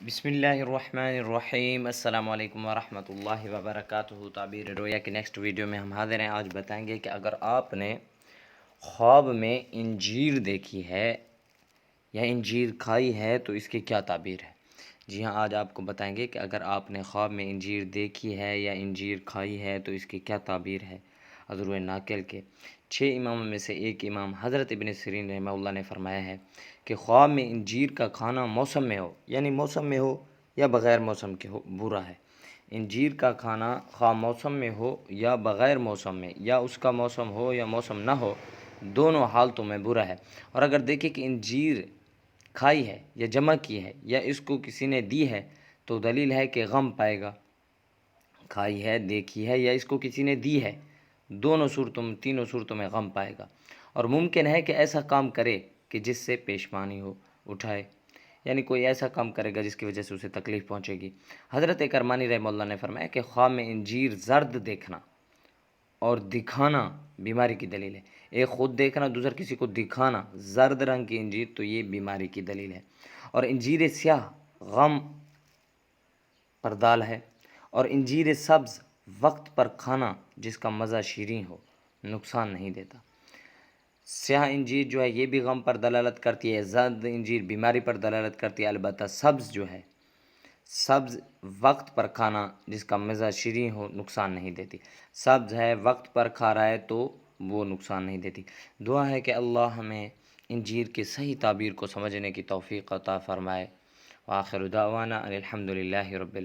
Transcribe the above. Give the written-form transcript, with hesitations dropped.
بسم اللہ الرحمن الرحیم، السلام علیکم ورحمۃ اللہ وبرکاتہ۔ تعبیر رویا کی نیکسٹ ویڈیو میں ہم حاضر ہیں۔ آج بتائیں گے کہ اگر آپ نے خواب میں انجیر دیکھی ہے یا انجیر کھائی ہے تو اس کی کیا تعبیر ہے۔ جی ہاں، آج آپ کو بتائیں گے کہ اگر آپ نے خواب میں انجیر دیکھی ہے یا انجیر کھائی ہے تو اس کی کیا تعبیر ہے۔ حضور ناقل کے 6 اماموں میں سے ایک امام حضرت ابن سیرین رحمہ اللہ نے فرمایا ہے کہ خواب میں انجیر کا کھانا موسم میں ہو، یعنی موسم میں ہو یا بغیر موسم کے ہو، برا ہے۔ انجیر کا کھانا خواہ موسم میں ہو یا بغیر موسم میں، یا اس کا موسم ہو یا موسم نہ ہو، دونوں حالتوں میں برا ہے۔ اور اگر دیکھیں کہ انجیر کھائی ہے یا جمع کی ہے یا اس کو کسی نے دی ہے تو دلیل ہے کہ غم پائے گا۔ کھائی ہے، دیکھی ہے یا اس کو کسی نے دی ہے، دونوں صورتوں میں، تینوں صورتوں میں غم پائے گا۔ اور ممکن ہے کہ ایسا کام کرے کہ جس سے پیشمانی ہو، اٹھائے، یعنی کوئی ایسا کام کرے گا جس کی وجہ سے اسے تکلیف پہنچے گی۔ حضرت کرمانی رحمہ اللہ نے فرمایا کہ خواب میں انجیر زرد دیکھنا اور دکھانا بیماری کی دلیل ہے۔ ایک خود دیکھنا، دوسرا کسی کو دکھانا، زرد رنگ کی انجیر، تو یہ بیماری کی دلیل ہے۔ اور انجیر سیاہ غم پر دال ہے، اور انجیر سبز وقت پر کھانا جس کا مزہ شیریں ہو، نقصان نہیں دیتا۔ سیاہ انجیر جو ہے یہ بھی غم پر دلالت کرتی ہے، زرد انجیر بیماری پر دلالت کرتی ہے، البتہ سبز جو ہے، سبز وقت پر کھانا جس کا مزہ شیریں ہو، نقصان نہیں دیتی۔ سبز ہے، وقت پر کھا رہا ہے تو وہ نقصان نہیں دیتی۔ دعا ہے کہ اللہ ہمیں انجیر کی صحیح تعبیر کو سمجھنے کی توفیق عطا فرمائے۔ وآخر دعوانا ان الحمد للہ رب العالمین۔